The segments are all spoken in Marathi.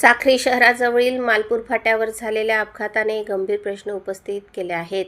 साक्री शहराजवळील मालपूर फाट्यावर झालेल्या अपघाताने गंभीर प्रश्न उपस्थित केले आहेत.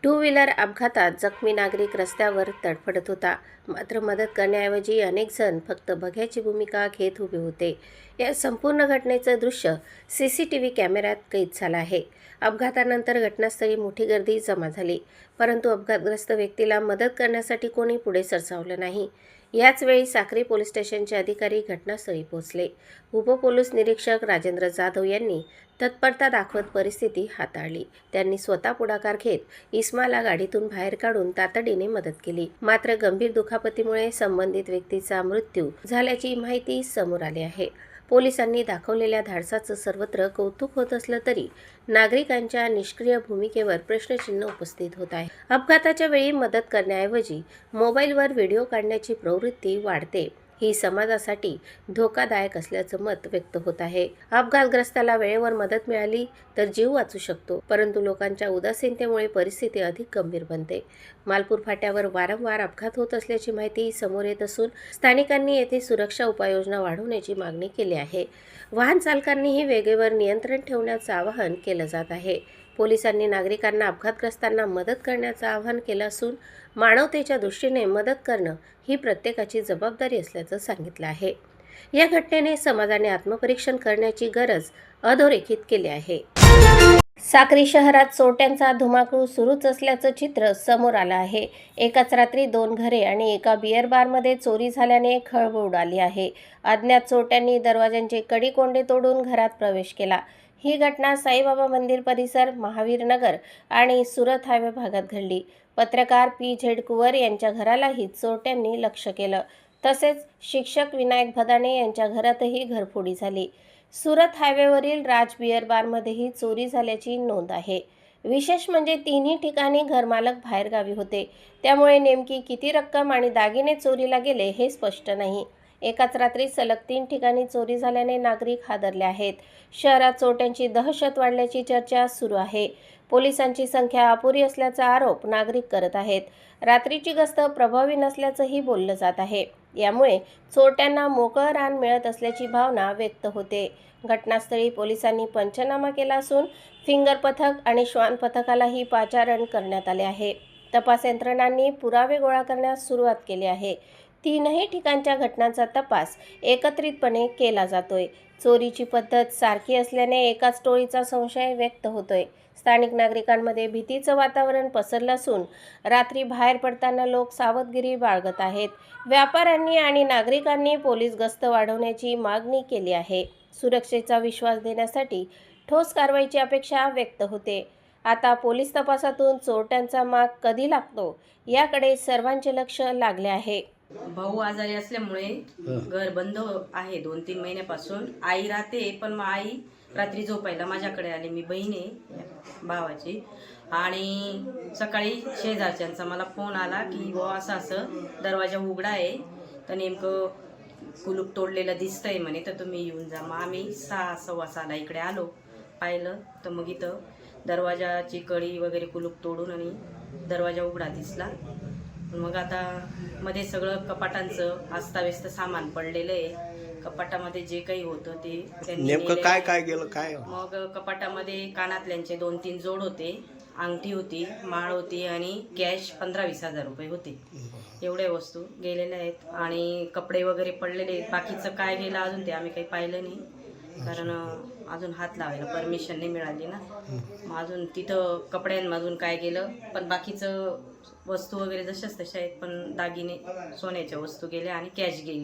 टू व्हीलर अपघातात जखमी नागरिक रस्त्यावर तडफडत होता. मात्र मदत करण्याऐवजी अनेक जण फक्त बघ्याची भूमिका घेत उभे होते. या संपूर्ण घटनेचं दृश्य CCTV कॅमेऱ्यात कैद झालं आहे. अपघातानंतर घटनास्थळी मोठी गर्दी जमा झाली, परंतु अपघातग्रस्त व्यक्तीला मदत करण्यासाठी कोणी पुढे सरसावलं नाही. याच वेळी साक्री पोलीस स्टेशनचे अधिकारी घटनास्थळी पोहोचले. उपपोलीस निरीक्षक राजेंद्र जाधव यांनी तत्परता दाखवत परिस्थिती हाताळली. त्यांनी स्वतः पुढाकार घेत इस्माला गाडीतून बाहेर काढून तातडीने मदत केली. मात्र गंभीर दुखापतीमुळे संबंधित व्यक्तीचा मृत्यू झाल्याची माहिती समोर आली आहे. पोलिसांनी दाखवलेल्या धाडसाचं सर्वत्र कौतुक होत असलं तरी नागरिकांच्या निष्क्रिय भूमिकेवर प्रश्नचिन्ह उपस्थित होत आहे. अपघाताच्या वेळी मदत करण्याऐवजी मोबाईलवर व्हिडिओ काढण्याची प्रवृत्ती वाढते. ही समाजासाठी धोकादायक असल्याचं मत व्यक्त होत आहे. अपघातग्रस्ताला वेळेवर मदत मिळाली तर जीव वाचू शकतो, परंतु लोकांच्या उदासीनतेमुळे परिस्थिती अधिक गंभीर बनते. मालपूर फाट्यावर वारंवार अपघात होत असल्याची माहिती समोर येत असून स्थानिकांनी येथे सुरक्षा उपाययोजना वाढवण्याची मागणी केली आहे. वाहन चालकांनीही वेगेवर नियंत्रण ठेवण्याचं आवाहन केलं जात आहे. पोलिसांनी नागरिकांना अपघातग्रस्तांना मदत करण्याचं आवाहन केलं असून मानवतेच्या दृष्टीने मदत करणं ही प्रत्येकाची जबाबदारी असल्याचं सांगितलं आहे. या घटनेने समाजाने आत्मपरीक्षण करण्याची गरज अधोरेखित केली आहे. साक्री शहरात चोरट्यांचा धुमाकूळ सुरूच असल्याचं चित्र समोर आलं आहे. एकाच रात्री 2 घरे आणि एका बिअर बारमध्ये चोरी झाल्याने खळबळ उडाली आहे. अज्ञात चोरट्यांनी दरवाजांचे कडी-कोंडे तोडून घरात प्रवेश केला. ही घटना साईबाबा मंदिर परिसर, महावीर नगर आणि सुरत हायवे भागात घडली. पत्रकार PZ कुवर यांच्या घरालाही चोरट्यांनी लक्ष्य केलं. तसेच शिक्षक विनायक भदाणे यांच्या घरातही घरफोडी झाली. सुरत हायवेवरील राज बिअर बारमध्येही चोरी झाल्याची नोंद आहे. विशेष म्हणजे तिन्ही ठिकाणी घरमालक बाहेरगावी होते, त्यामुळे नेमकी किती रक्कम आणि दागिने चोरीला गेले हे स्पष्ट नाही. एकाच रात्री सलग 3 ठिकाणी चोरी झाल्याने नागरिक हादरले आहेत. शहरात चोरट्यांची दहशत वाढल्याची चर्चा सुरू आहे. पोलिसांची संख्या अपुरी असल्याचा आरोप नागरिक करत आहेत. रात्रीची गस्त प्रभावी नसल्याचंही बोललं जात आहे. यामुळे चोरट्यांना मोकळं रान मिळत असल्याची भावना व्यक्त होते. घटनास्थळी पोलिसांनी पंचनामा केला असून फिंगर पथक आणि श्वान पथकालाही पाचारण करण्यात आले आहे. तपास यंत्रणांनी पुरावे गोळा करण्यास सुरुवात केली आहे. 3ही ठिकाणच्या घटनांचा तपास एकत्रितपणे केला जातोय. चोरीची पद्धत सारखी असल्याने एकाच टोळीचा संशय व्यक्त होतोय. स्थानिक नागरिकांमध्ये भीतीचं वातावरण पसरलं असून रात्री बाहेर पडताना लोक सावधगिरी बाळगत आहेत. व्यापाऱ्यांनी आणि नागरिकांनी पोलीस गस्त वाढवण्याची मागणी केली आहे. सुरक्षेचा विश्वास देण्यासाठी ठोस कारवाईची अपेक्षा व्यक्त होते. आता पोलीस तपासातून चोरट्यांचा माग कधी लागतो याकडे सर्वांचे लक्ष लागले आहे. भाऊ आजारी असल्यामुळे घर बंद आहे 2-3 महिन्यापासून. आई राहते, पण मग आई रात्री झोपायला माझ्याकडे आली. मी बहीण आहे भावाची. आणि सकाळी शेजारच्यांचा मला फोन आला की असं असं दरवाजा उघडा आहे, तर नेमकं कुलूप तोडलेलं दिसतंय म्हणे, तर तुम्ही येऊन जा. मग आम्ही 6:15 इकडे आलो. पाहिलं तर मग इथं दरवाजाची कडी वगैरे कुलूप तोडून आणि दरवाजा उघडा दिसला. मग आता मध्ये सगळं कपाटांचं अस्ताव्यस्त सामान पडलेलं आहे. कपाटामध्ये जे काही होतं ते नेमकं काय गेलं काय? मग कपाटामध्ये कानातल्यांचे 2-3 जोड होते, अंगठी होती, माळ होती आणि कॅश 15-20 हजार रुपये होते. एवढ्या वस्तू गेलेल्या आहेत आणि कपडे वगैरे पडलेले. बाकीचं काय गेलं अजून ते आम्ही काही पाहिलं नाही, कारण अजून हात लावायला परमिशन नाही मिळाली ना. मग अजून तिथं कपड्यांमधून काय गेलं, पण बाकीचं वस्तू वगैरे जशाच तशा आहेत, पण दागिने सोन्याच्या वस्तू गेल्या आणि कॅश गेली.